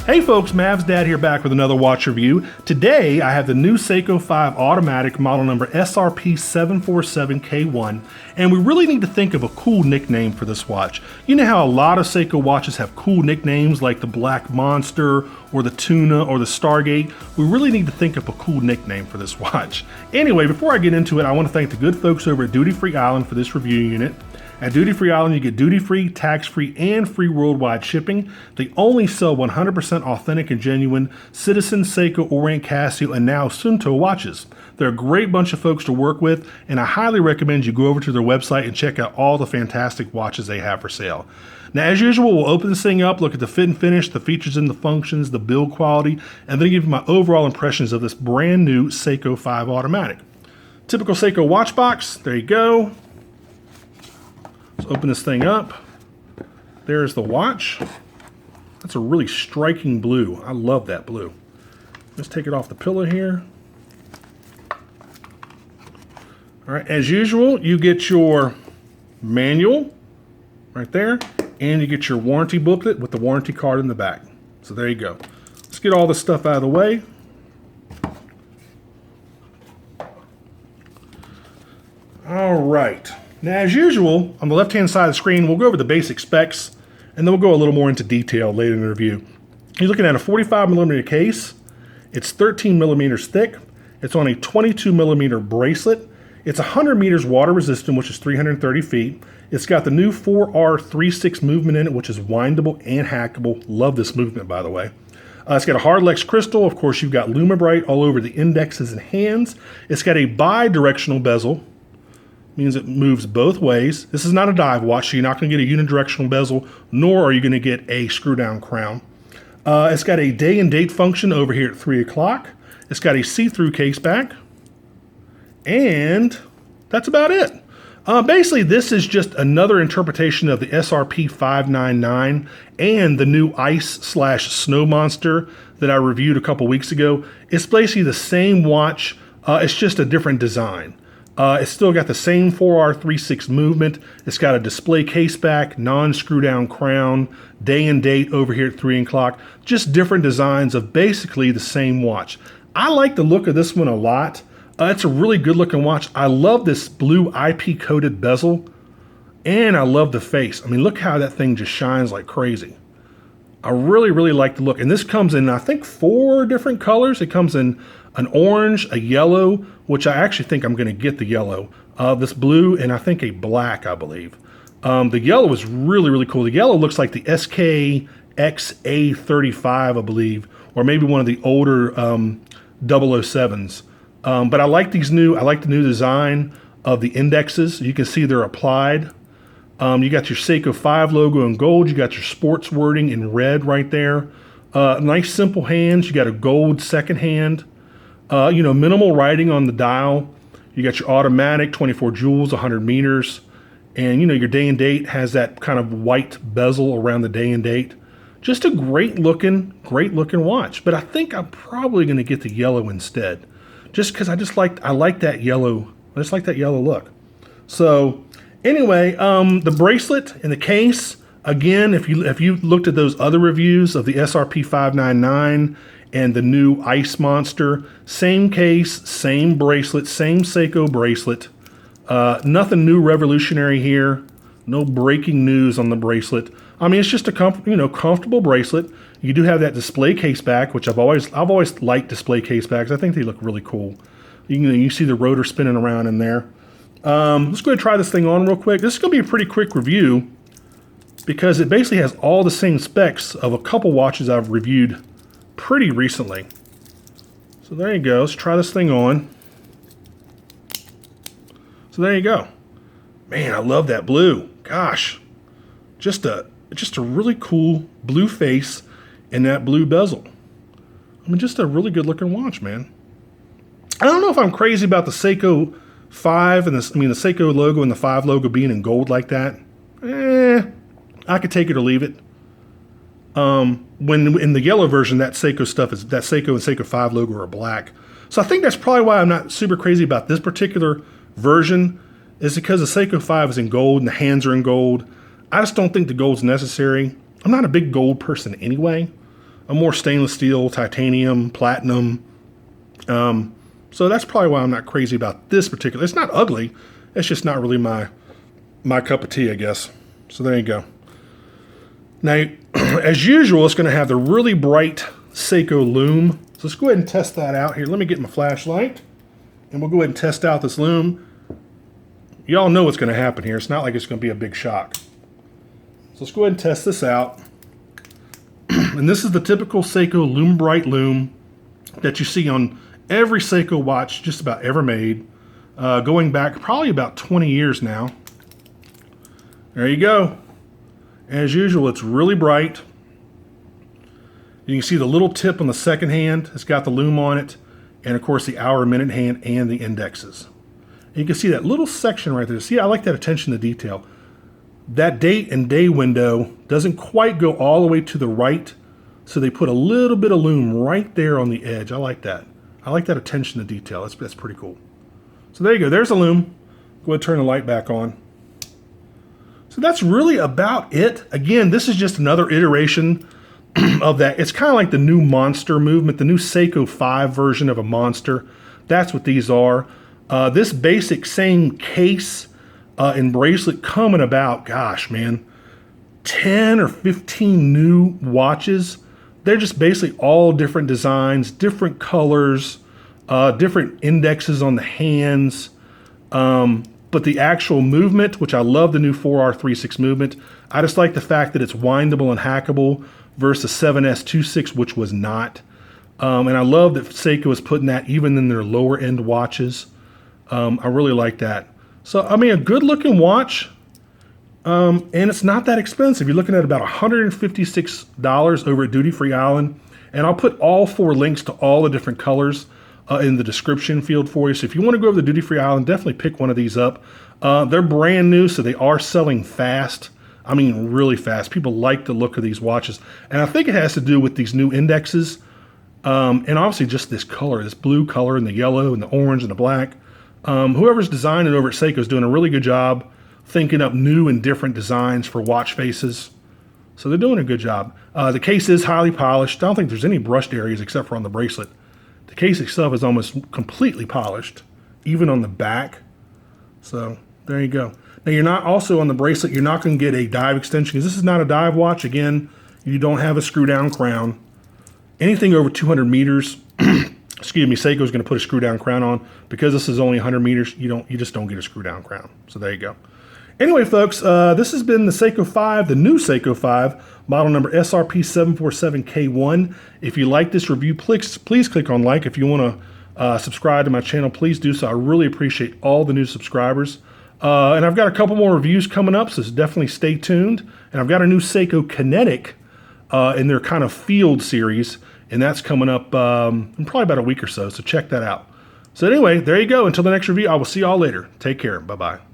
Hey folks, Mav's Dad here back with another watch review. Today I have the new Seiko 5 automatic model number SRP747K1, and we really need to think of a cool nickname for this watch. You know how a lot of Seiko watches have cool nicknames like the Black Monster or the Tuna or the Stargate? We really need to think of a cool nickname for this watch. Anyway, before I get into it, I want to thank the good folks over at Duty Free Island for this review unit. At Duty Free Island, you get duty-free, tax-free, and free worldwide shipping. They only sell 100% authentic and genuine Citizen, Seiko, Orient, Casio, and now Sunto watches. They're a great bunch of folks to work with, and I highly recommend you go over to their website and check out all the fantastic watches they have for sale. Now, as usual, we'll open this thing up, look at the fit and finish, the features and the functions, the build quality, and then give you my overall impressions of this brand new Seiko 5 automatic. Typical Seiko watch box, there you go. Let's open this thing up. There's the watch. That's a really striking blue. I love that blue. Let's take it off the pillow here. All right, as usual, you get your manual right there, and you get your warranty booklet with the warranty card in the back. So there you go. Let's get all this stuff out of the way. All right. Now, as usual, on the left-hand side of the screen, we'll go over the basic specs, and then we'll go a little more into detail later in the review. You're looking at a 45mm case. It's 13 millimeters thick. It's on a 22 millimeter bracelet. It's 100 meters water resistant, which is 330 feet. It's got the new 4R36 movement in it, which is windable and hackable. Love this movement, by the way. It's got a hard Lex crystal. Of course, you've got Lumibright all over the indexes and hands. It's got a bi-directional bezel. Means it moves both ways. This is not a dive watch, so you're not going to get a unidirectional bezel, nor are you going to get a screw-down crown. It's got a day and date function over here at 3 o'clock. It's got a see-through case back. And that's about it. Basically, this is just another interpretation of the SRP599 and the new Ice/Snow Monster that I reviewed a couple weeks ago. It's basically the same watch. It's just a different design. It's still got the same 4R36 movement. It's got a display case back, non-screw down crown, day and date over here at 3 o'clock. Just different designs of basically the same watch. I like the look of this one a lot. It's a really good looking watch. I love this blue IP coated bezel, and I love the face. I mean, look how that thing just shines like crazy. I really, really like the look. And this comes in, I think, 4 different colors. It comes in an orange, a yellow, which I actually think I'm going to get the yellow, this blue, and I think a black, I believe. The yellow is really, really cool. The yellow looks like the SKXA35, I believe, or maybe one of the older 007s. But I like these new, I like the new design of the indexes. You can see they're applied. You got your Seiko 5 logo in gold. You got your sports wording in red right there. Nice simple hands. You got a gold second hand. Minimal writing on the dial. You got your automatic 24 joules, 100 meters. And, your day and date has that kind of white bezel around the day and date. Just a great looking watch. But I think I'm probably going to get the yellow instead. Just because I like that yellow. I just like that yellow look. So anyway, the bracelet and the case, again, if you looked at those other reviews of the SRP599 and the new Ice Monster, same case, same bracelet, same Seiko bracelet. Nothing new revolutionary here. No breaking news on the bracelet. I mean, it's just a comfortable bracelet. You do have that display case back, which I've always liked display case backs. I think they look really cool. You see the rotor spinning around in there. Let's go ahead and try this thing on real quick. This is going to be a pretty quick review because it basically has all the same specs of a couple watches I've reviewed pretty recently. So there you go. Let's try this thing on. So there you go. Man, I love that blue. Gosh, just a really cool blue face and that blue bezel. I mean, just a really good looking watch, man. I don't know if I'm crazy about the Seiko 5 and the Seiko logo and the 5 logo being in gold like that. I could take it or leave it. When in the yellow version, that Seiko and Seiko 5 logo are black. So I think that's probably why I'm not super crazy about this particular version, is because the Seiko 5 is in gold and the hands are in gold. I just don't think the gold's necessary. I'm not a big gold person anyway. a more stainless steel, titanium, platinum. So that's probably why I'm not crazy about this particular. It's not ugly. It's just not really my cup of tea, I guess. So there you go. Now, as usual, it's going to have the really bright Seiko lume. So let's go ahead and test that out here. Let me get my flashlight, and we'll go ahead and test out this lume. Y'all know what's going to happen here. It's not like it's going to be a big shock. So let's go ahead and test this out. And this is the typical Seiko Lume Bright lume that you see on every Seiko watch just about ever made, going back probably about 20 years now. There you go. As usual, it's really bright. You can see the little tip on the second hand. It's got the lume on it, and of course the hour, minute hand, and the indexes. And you can see that little section right there. See, I like that attention to detail. That date and day window doesn't quite go all the way to the right, so they put a little bit of lume right there on the edge. I like that. I like that attention to detail. That's pretty cool. So there you go. There's a lume. Go ahead and turn the light back on. So that's really about it. Again, this is just another iteration of that. It's kind of like the new Monster movement, the new Seiko 5 version of a Monster. That's what these are. This basic same case and bracelet coming about, gosh, man, 10 or 15 new watches. They're just basically all different designs, different colors, different indexes on the hands. But the actual movement, which I love the new 4R36 movement, I just like the fact that it's windable and hackable versus 7S26, which was not. And I love that Seiko is putting that even in their lower end watches. I really like that. So, I mean, a good looking watch, and it's not that expensive. You're looking at about $156 over at Duty Free Island. And I'll put all 4 links to all the different colors in the description field for you. So if you want to go over to Duty Free Island, definitely pick one of these up. They're brand new, so they are selling fast. I mean, really fast. People like the look of these watches. And I think it has to do with these new indexes. And obviously just this color, this blue color and the yellow and the orange and the black. Whoever's designing it over at Seiko is doing a really good job thinking up new and different designs for watch faces. So they're doing a good job. The case is highly polished. I don't think there's any brushed areas except for on the bracelet. The case itself is almost completely polished, even on the back. So there you go. Now you're not also on the bracelet, you're not going to get a dive extension because this is not a dive watch. Again, you don't have a screw down crown. Anything over 200 meters, excuse me, Seiko is going to put a screw down crown on. Because this is only 100 meters, you just don't get a screw down crown. So there you go. Anyway, folks, this has been the Seiko 5, the new Seiko 5, model number SRP747K1. If you like this review, please click on like. If you want to subscribe to my channel, please do so. I really appreciate all the new subscribers. And I've got a couple more reviews coming up, so definitely stay tuned. And I've got a new Seiko Kinetic in their kind of field series, and that's coming up in probably about a week or so check that out. So anyway, there you go. Until the next review, I will see y'all later. Take care. Bye-bye.